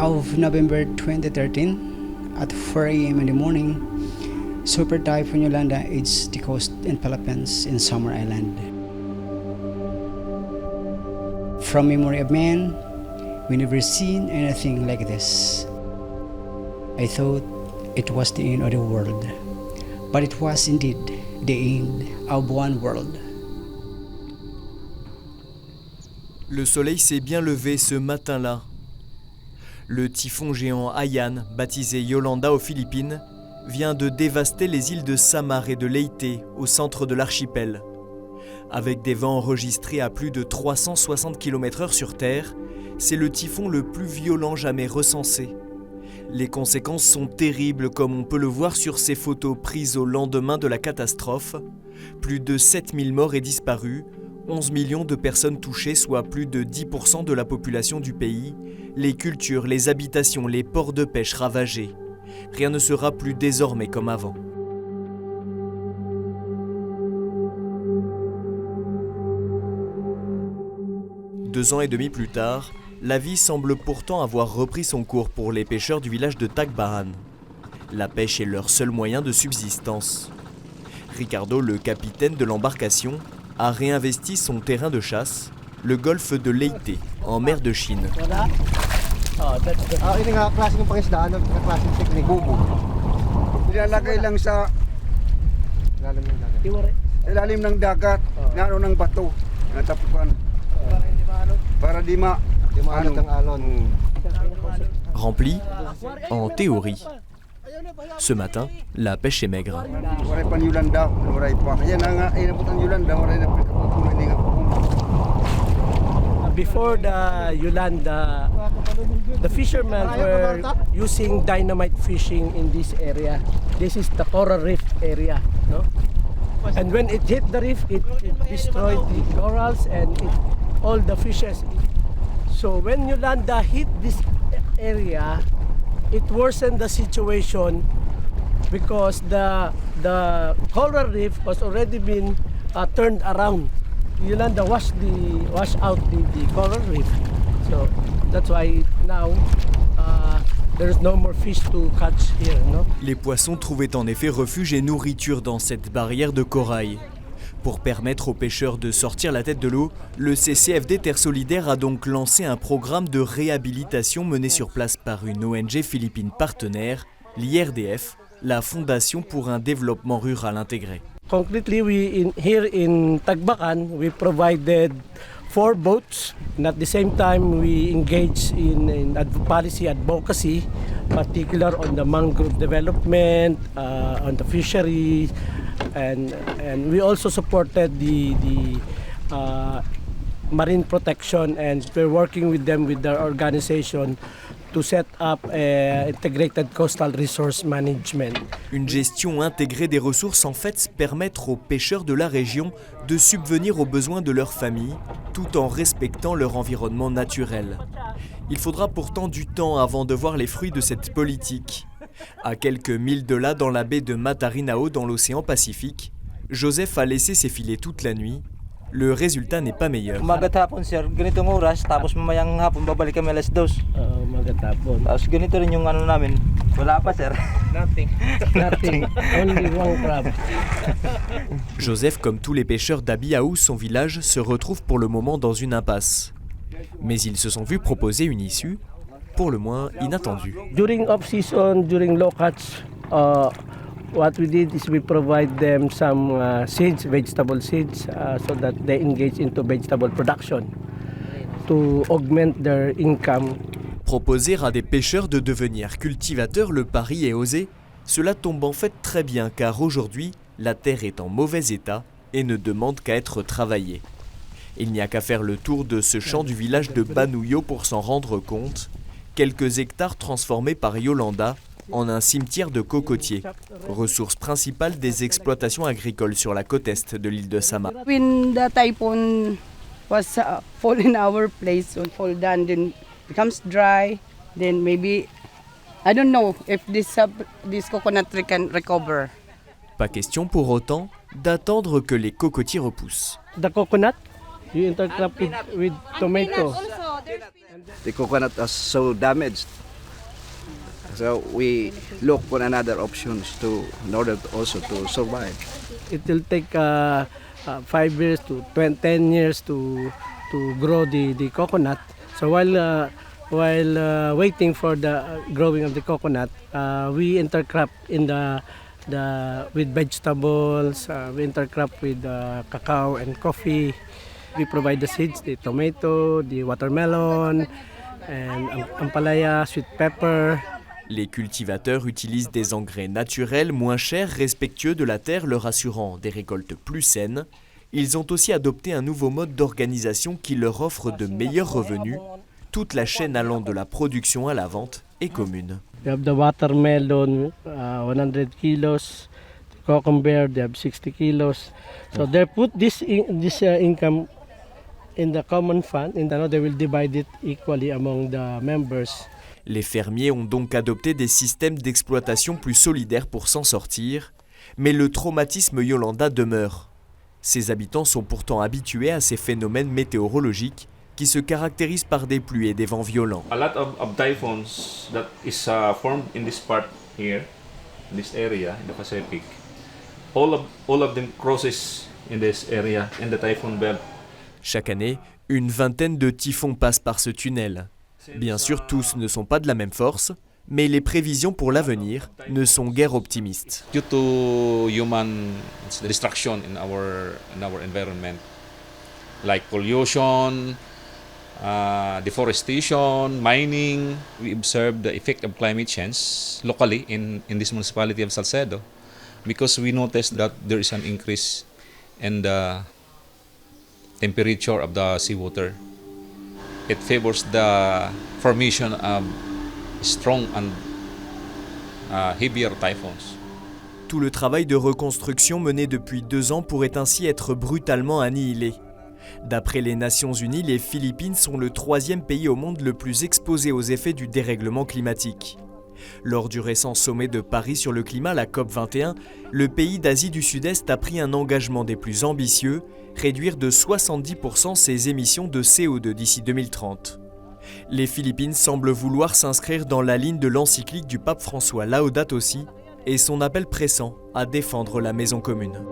of November 2013, at 4 a.m. in the morning, Super Typhoon Yolanda hits the coast in Philippines in Samar Island. From memory of man, we never seen anything like this. I thought it was the end of the world, but it was indeed the end of one world. Le soleil s'est bien levé ce matin-là. Le typhon géant Haiyan, baptisé Yolanda aux Philippines, vient de dévaster les îles de Samar et de Leyte au centre de l'archipel. Avec des vents enregistrés à plus de 360 km/h sur Terre, c'est le typhon le plus violent jamais recensé. Les conséquences sont terribles comme on peut le voir sur ces photos prises au lendemain de la catastrophe. Plus de 7000 morts et disparus, 11 millions de personnes touchées, soit plus de 10% de la population du pays, les cultures, les habitations, les ports de pêche ravagés. Rien ne sera plus désormais comme avant. Deux ans et demi plus tard, la vie semble pourtant avoir repris son cours pour les pêcheurs du village de Tacbahan. La pêche est leur seul moyen de subsistance. Ricardo, le capitaine de l'embarcation, a réinvesti son terrain de chasse, le golfe de Leyte, en mer de Chine. Ini nga klase ng pangisdaan, klase ng technique. Bubo. Ilalagay lang sa ilalim ng dagat, naano ng bato, natapukan. Para di maalat ang alon. Rempli, en théorie. Ce matin, la pêche est maigre. Waray pan Yolanda, waray pa. Kaya na nga, inabutan Yolanda, waray na pinakapunan nga. Before the Yolanda, the fishermen were using dynamite fishing in this area. This is the coral reef area, no? And when it hit the reef, it destroyed the corals and all the fishes. So when Yolanda hit this area, it worsened the situation because the coral reef was already been turned around. Yolanda washed out the coral reef, so that's why now there's no more fish to catch here, no? Les poissons trouvaient en effet refuge et nourriture dans cette barrière de corail. Pour permettre aux pêcheurs de sortir la tête de l'eau, le CCFD Terre Solidaire a donc lancé un programme de réhabilitation mené sur place par une ONG philippine partenaire, l'IRDF, la Fondation pour un développement rural intégré. Concretely, here in Tagbakan, we provided 4 boats, and at the same time we engage in policy advocacy, particular on the mangrove development, on the fisheries, and we also supported the marine protection, and we're working with them with their organization to set up integrated coastal resource management. Une gestion intégrée des ressources en fait permettre aux pêcheurs de la région de subvenir aux besoins de leur famille tout en respectant leur environnement naturel. Il faudra pourtant du temps avant de voir les fruits de cette politique. À quelques milles de là, dans la baie de Matarinao dans l'océan Pacifique, Joseph a laissé ses filets toute la nuit. Le résultat n'est pas meilleur. Umagat hapon sir, ganitong oras, tapos mamayang hapon babalik kami alas 2. Umagat hapon. Tapos ganito rin yung ano namin. Wala pa sir. Nothing. Only one crab. Joseph, comme tous les pêcheurs d'Abiaou, son village, se retrouve pour le moment dans une impasse. Mais ils se sont vus proposer une issue, pour le moins inattendue. During off-season, during low catch, what we did is we provide them some seeds, vegetable seeds, so that they engage into vegetable production to augment their income. Proposer à des pêcheurs de devenir cultivateurs, le pari est osé. Cela tombe en fait très bien car aujourd'hui, la terre est en mauvais état et ne demande qu'à être travaillée. Il n'y a qu'à faire le tour de ce champ du village de Banouyo pour s'en rendre compte. Quelques hectares transformés par Yolanda en un cimetière de cocotiers, ressource principale des exploitations agricoles sur la côte est de l'île de Samar. When the typhoon was fall in our place, would fall down, then becomes dry, then maybe I don't know if this coconut tree can recover. Pas question pour autant d'attendre que les cocotiers repoussent. The coconut, you intercrop with tomato. The coconut is so damaged. So we look for another options in order also to survive. It will take 5 years to 10 years to grow the coconut. So while waiting for the growing of the coconut, we intercrop in with vegetables, we intercrop with cacao and coffee. We provide the seeds, the tomato, the watermelon, and ampalaya, sweet pepper. Les cultivateurs utilisent des engrais naturels moins chers, respectueux de la terre, leur assurant des récoltes plus saines. Ils ont aussi adopté un nouveau mode d'organisation qui leur offre de meilleurs revenus. Toute la chaîne allant de la production à la vente est commune. We have the watermelon, 100 kilos. The cucumber, they have 60 kilos. So they put this income in the common fund, and now they will divide it equally among the members. Les fermiers ont donc adopté des systèmes d'exploitation plus solidaires pour s'en sortir, mais le traumatisme Yolanda demeure. Ses habitants sont pourtant habitués à ces phénomènes météorologiques qui se caractérisent par des pluies et des vents violents. A lot of typhoons that is formed in this part here, in this area, in the Pacific. All of them crosses in this area, in the typhoon belt. Chaque année, une vingtaine de typhons passent par ce tunnel. Bien sûr, tous ne sont pas de la même force, mais les prévisions pour l'avenir ne sont guère optimistes. Due to human destruction in our environment, like pollution, deforestation, mining, we observe the effect of climate change locally in this municipality of Salcedo, because we noticed that there is an increase in the temperature of the seawater. It favors the formation of strong and heavier typhoons. Tout le travail de reconstruction mené depuis 2 ans pourrait ainsi être brutalement annihilé. D'après les Nations Unies, les Philippines sont le 3e pays au monde le plus exposé aux effets du dérèglement climatique. Lors du récent sommet de Paris sur le climat, la COP21, le pays d'Asie du Sud-Est a pris un engagement des plus ambitieux, réduire de 70% ses émissions de CO2 d'ici 2030. Les Philippines semblent vouloir s'inscrire dans la ligne de l'encyclique du pape François Laudato Si et son appel pressant à défendre la maison commune.